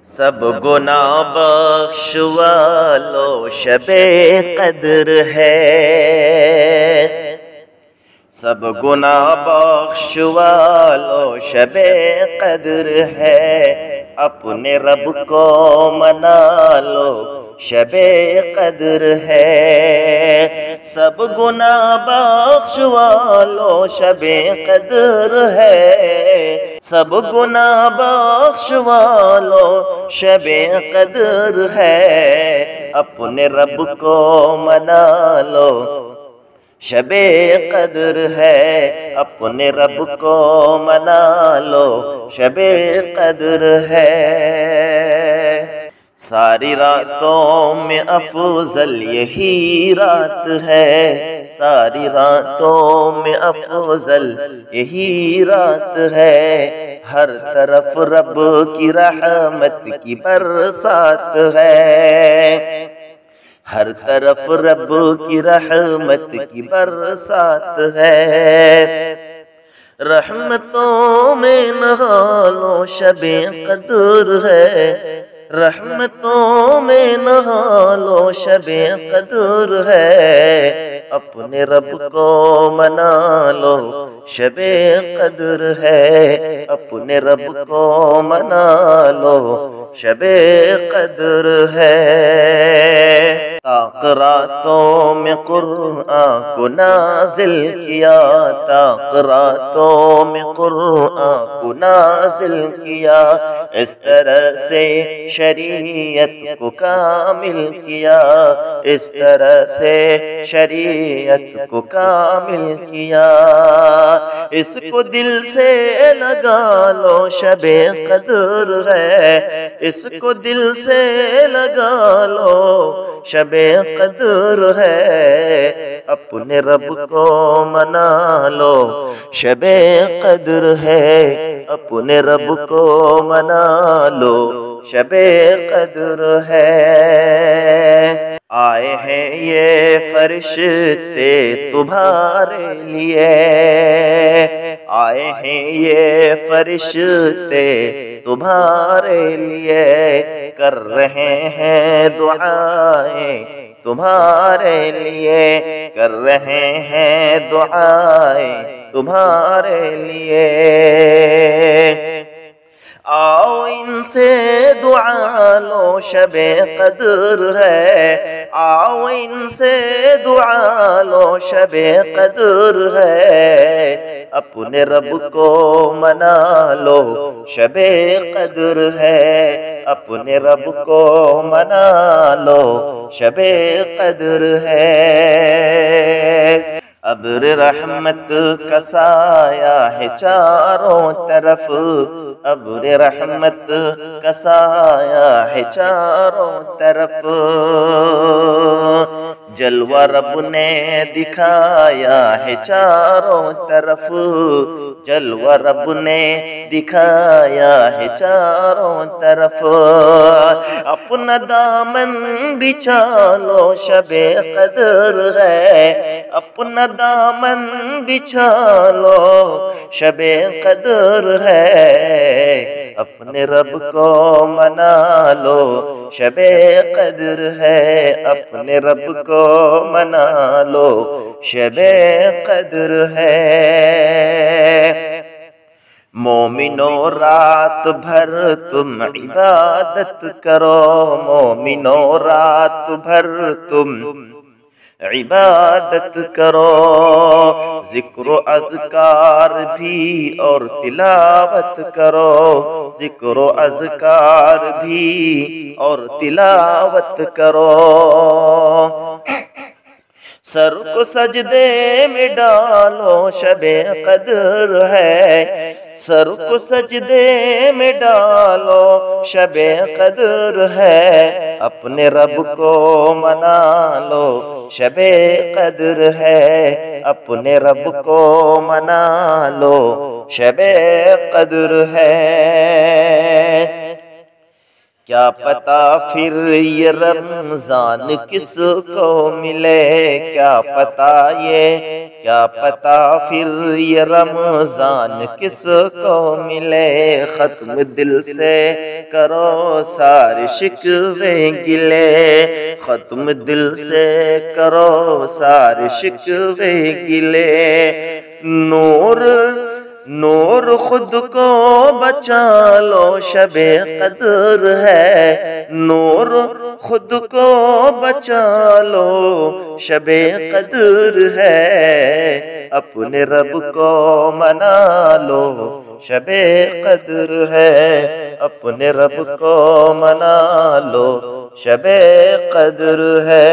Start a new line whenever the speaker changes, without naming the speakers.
سب گناہ بخش والو شب قدر ہے، سب گناہ بخش والو شب قدر ہے، اپنے رب کو منا لو شب قدر ہے، سب گناہ بخش والو شب قدر ہے، سب گناہ بخش والو شب قدر ہے، اپنے رب کو منا لو شب قدر ہے، اپنے رب کو منا لو شب قدر ہے۔ ساری راتوں میں افضل یہی رات ہے، ساری راتوں میں افضل یہی رات ہے، ہر طرف رب کی رحمت کی برسات ہے، ہر طرف رب کی رحمت کی برسات ہے، رحمتوں میں نہا لو شب قدر ہے، رحمتوں میں نہا لو شب قدر ہے، اپنے رب کو منا لو شب قدر ہے، اپنے رب کو منا لو شب قدر ہے۔ طاق راتوں میں قرآن کو نازل کیا، طاق راتوں میں قرآن کو نازل کیا، اس طرح سے شریعت کو کامل کیا، اس طرح سے شریعت کو کامل کیا، اس کو دل سے لگا لو شب قدر ہے، اس کو دل سے لگا لو شب قدر ہے، اپنے رب کو منا لو شب قدر ہے، اپنے رب کو منا لو شب قدر ہے۔ آئے ہیں یہ فرشتے تمہارے لیے، آئے ہیں یہ فرشتے تمہارے لیے، کر رہے ہیں دعائیں تمہارے لیے، کر رہے ہیں دعائیں تمہارے لیے، آؤ ان سے دعا لو شب قدر ہے، آؤ ان سے دعا لو شب قدر ہے، اپنے رب کو منا لو شب قدر ہے، اپنے رب کو منا لو شب قدر ہے۔ ابر رحمت کا سایہ ہے چاروں طرف، ابر رحمت کا سایہ ہے چاروں طرف، جلوہ رب نے دکھایا ہے چاروں طرف، جلوہ رب نے دکھایا ہے چاروں طرف، اپنا دامن بچھا لو شب قدر ہے، اپنا دامن بچھا لو شب قدر ہے، اپنے رب کو منا لو شب قدر ہے، اپنے رب کو منا لو شب قدر ہے۔ مومنو رات بھر تم عبادت کرو، مومنو رات بھر تم عبادت کرو، ذکر و اذکار بھی اور تلاوت کرو، ذکر و اذکار بھی اور تلاوت کرو، سر کو سجدے میں ڈالو شب قدر ہے، سر کو سجدے میں ڈالو شب قدر ہے، اپنے رب کو منا لو شب قدر ہے، اپنے رب کو منا لو شب قدر ہے۔ کیا پتا پھر یہ رمضان کس کو ملے، کیا پتا پھر یہ رمضان کس کو ملے، ختم دل سے کرو سارے شکوے گلے، ختم دل سے کرو سارے شکوے گلے، نور خود کو بچا لو شب قدر ہے، نور خود کو بچا لو شب قدر ہے، اپنے رب کو منا لو شب قدر ہے، اپنے رب کو منا لو شب قدر ہے۔